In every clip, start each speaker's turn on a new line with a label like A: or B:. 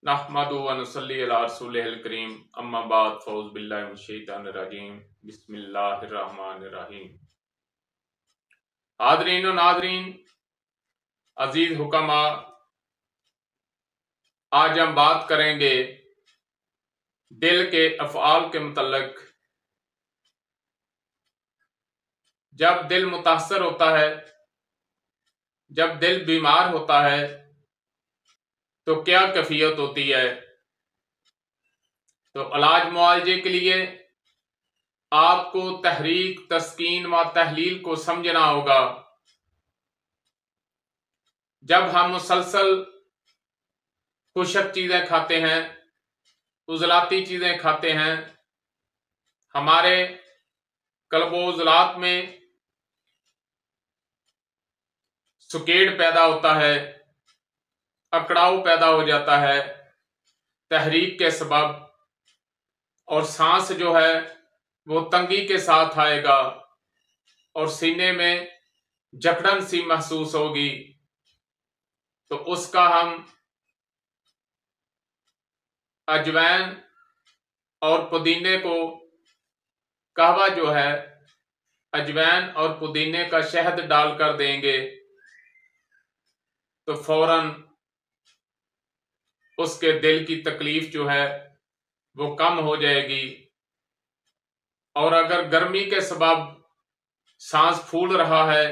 A: नहमदु व नुसल्ली अला रसूलिहिल करीम अम्मा बाद फौज बिल्लाहि मिनश शैतानिर रजीम बिस्मिल्लाहिर रहमानिर रहीम। हाज़रीन व नाज़रीन, अजीज हुक्मा, आज हम बात करेंगे दिल के अफ़आल के मुतल्लिक। जब दिल मुतासर होता है, जब दिल बीमार होता है तो क्या कैफियत होती है। तो इलाज मुआवजे के लिए आपको तहरीक, तस्कीन व तहलील को समझना होगा। जब हम मुसलसल खुशक चीजें खाते हैं, उजलाती चीजें खाते हैं, हमारे कल्बोजलात में सुकेड़ पैदा होता है, अकड़ाव पैदा हो जाता है तहरीक के सबब, और सांस जो है वो तंगी के साथ आएगा और सीने में जकड़न सी महसूस होगी। तो उसका हम अजवैन और पुदीने को, कहवा जो है अजवैन और पुदीने का शहद डालकर देंगे तो फौरन उसके दिल की तकलीफ जो है वो कम हो जाएगी। और अगर गर्मी के सबब सांस फूल रहा है,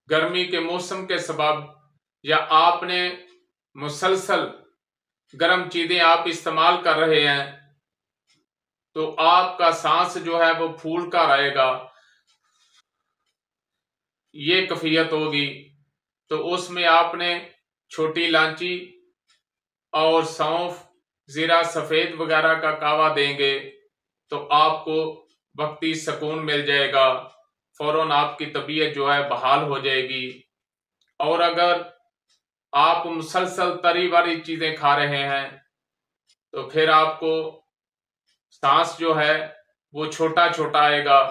A: गर्मी के मौसम के सबब, या आपने मुसलसल गर्म चीजें आप इस्तेमाल कर रहे हैं, तो आपका सांस जो है वो फूल कर आएगा, ये कैफियत होगी। तो उसमें आपने छोटी इलायची और सौंफ, जीरा सफेद वगैरह का कावा देंगे तो आपको वक्ती सुकून मिल जाएगा, फौरन आपकी तबीयत जो है बहाल हो जाएगी। और अगर आप मुसलसल तरी वाली चीजें खा रहे हैं तो फिर आपको सांस जो है वो छोटा छोटा आएगा,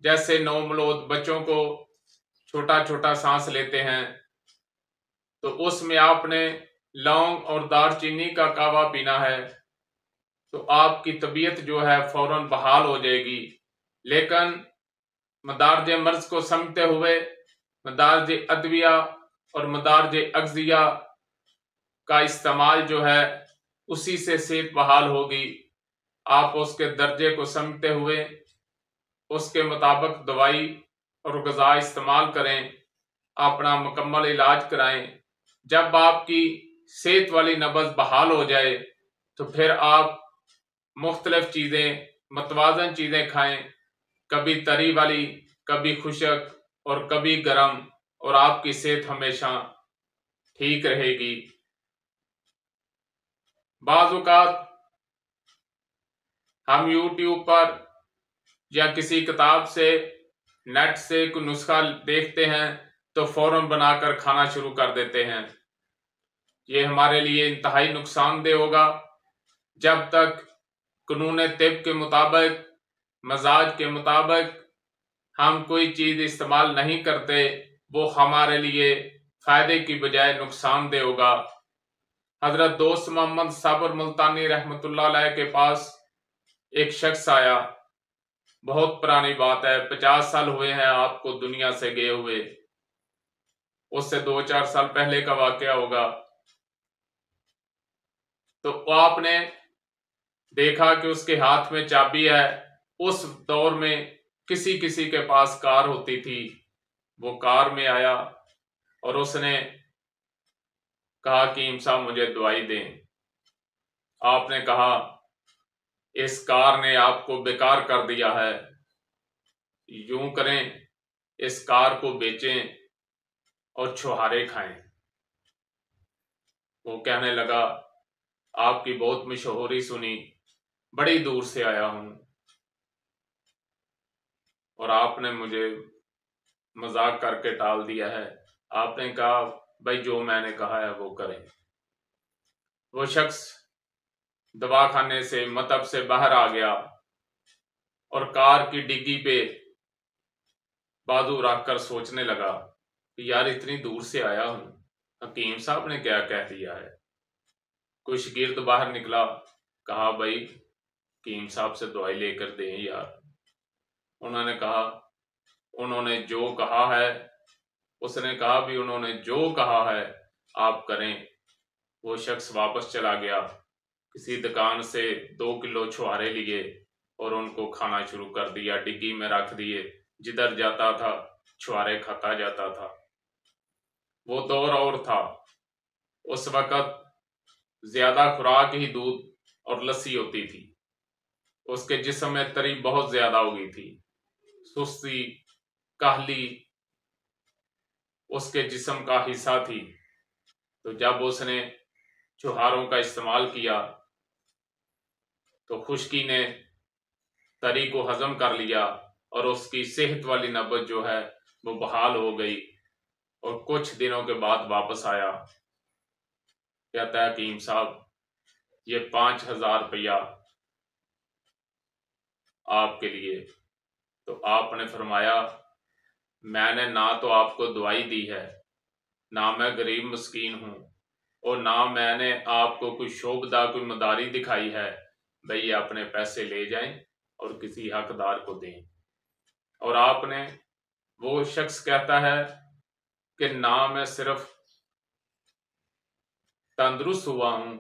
A: जैसे नौमलोद बच्चों को छोटा छोटा सांस लेते हैं। तो उसमें आपने लौंग और दालचीनी का कावा पीना है तो आपकी तबीयत जो है फौरन बहाल हो जाएगी। लेकिन मदारज मर्ज को समझते हुए मदारज अदविया और मदारज अगजिया का इस्तेमाल जो है उसी से सेहत बहाल होगी। आप उसके दर्जे को समझते हुए उसके मुताबिक दवाई और ग़िज़ा इस्तेमाल करें, अपना मुकम्मल इलाज कराएं। जब आपकी सेहत वाली नब्ज़ बहाल हो जाए तो फिर आप मुख्तलिफ चीज़ें, मतवाज़न चीज़ें खाएं, कभी तरी वाली, कभी खुशक और कभी गर्म, और आपकी सेहत हमेशा ठीक रहेगी। बाज़ औक़ात हम यूट्यूब पर या किसी किताब से, नेट से कोई नुस्खा देखते हैं तो फौरन बनाकर खाना शुरू कर देते हैं। ये हमारे लिए इंतहाई नुकसानदेह होगा। जब तक कानून तिब के मुताबिक, मजाज के मुताबिक हम कोई चीज इस्तेमाल नहीं करते, वो हमारे लिए फायदे की बजाय नुकसानदेह होगा। हजरत दोस्त मोहम्मद साबर मुल्तानी रहमतुल्लाह अलैह के पास एक शख्स आया। बहुत पुरानी बात है, 50 साल हुए हैं आपको दुनिया से गए हुए, उससे 2-4 साल पहले का वाकया होगा। तो आपने देखा कि उसके हाथ में चाबी है। उस दौर में किसी किसी के पास कार होती थी। वो कार में आया और उसने कहा कि इमाम साहब मुझे दवाई दें। आपने कहा इस कार ने आपको बेकार कर दिया है, यूं करें इस कार को बेचें और छुहारे खाएं। वो कहने लगा आपकी बहुत मशहूरी सुनी, बड़ी दूर से आया हूं और आपने मुझे मजाक करके टाल दिया है। आपने कहा भाई जो मैंने कहा है वो करें। वो शख्स दवाखाने से, मतब से बाहर आ गया और कार की डिग्गी पे बाजू रखकर सोचने लगा कि यार इतनी दूर से आया हूं, हकीम साहब ने क्या कह दिया है। कुछ गिर्द बाहर निकला, कहा भाई कीम साहब से दवाई लेकर दें यार। उन्होंने कहा उन्होंने जो कहा है, उसने कहा भी उन्होंने जो कहा है आप करें। वो शख्स वापस चला गया, किसी दुकान से 2 किलो छुहारे लिए और उनको खाना शुरू कर दिया, डिग्गी में रख दिए। जिधर जाता था छुहारे खाता जाता था। वो दौर और था, उस वक़्त ज्यादा खुराक ही दूध और लस्सी होती थी। उसके जिस्म में तरी बहुत ज्यादा हो गई थी, सुस्ती काहली उसके जिस्म का हिस्सा थी। तो जब उसने छुहारों का इस्तेमाल किया तो खुश्की ने तरी को हजम कर लिया और उसकी सेहत वाली नब्ज जो है वो बहाल हो गई। और कुछ दिनों के बाद वापस आया, कहता है हकीम साहब ये 5,000 रुपया आपके लिए। तो आपने फरमाया मैंने ना तो आपको दवाई दी है, ना मैं गरीब मस्कीन हूं, और ना मैंने आपको कोई शोभदा कोई मदारी दिखाई है भाई ये अपने पैसे ले जाएं और किसी हकदार को दें। और आपने, वो शख्स कहता है कि ना मैं सिर्फ तंदुरुस्त हुआ हूं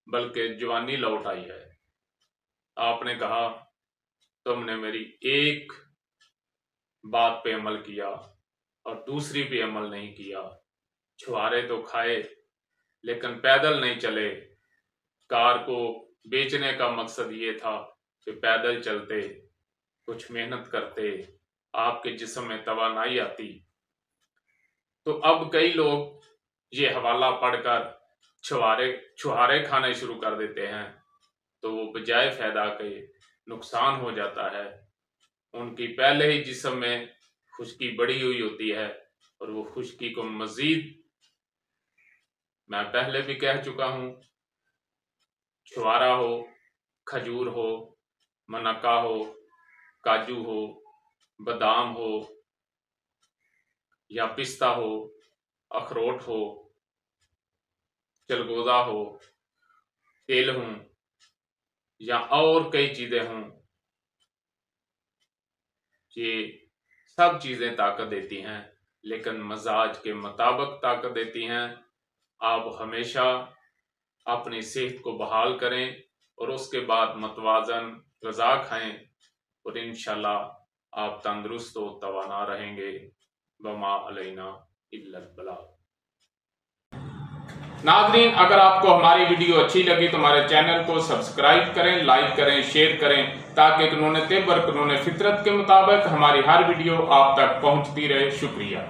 A: बल्कि जवानी लौट आई है। आपने कहा तुमने मेरी एक बात पे अमल किया और दूसरी पे अमल नहीं किया। छुहारे तो खाए लेकिन पैदल नहीं चले। कार को बेचने का मकसद ये था कि पैदल चलते, कुछ मेहनत करते, आपके जिस्म में तवानाई आती। तो अब कई लोग ये हवाला पढ़कर छुहारे खाने शुरू कर देते हैं, तो वो बजाय फायदा के नुकसान हो जाता है। उनकी पहले ही जिस्म में खुश्की बढ़ी हुई होती है और वो खुश्की को मजीद, मैं पहले भी कह चुका हूं, छुहारा हो, खजूर हो, मनक्का हो, काजू हो, बादाम हो या पिस्ता हो, अखरोट हो, चलगोजा हो, तेल हो या और कई चीजें हों, ये सब चीजें ताकत देती हैं लेकिन मजाज के मुताबिक ताकत देती हैं। आप हमेशा अपनी सेहत को बहाल करें और उसके बाद मतवाजन ग़िज़ा खाएं और इंशाल्लाह आप तंदुरुस्त और तवाना रहेंगे। वमा अलैना इल्लल बलाग। नाज़रीन, अगर आपको हमारी वीडियो अच्छी लगी तो हमारे चैनल को सब्सक्राइब करें, लाइक करें, शेयर करें, ताकि कानून तिब और कानून फितरत के मुताबिक हमारी हर वीडियो आप तक पहुंचती रहे। शुक्रिया।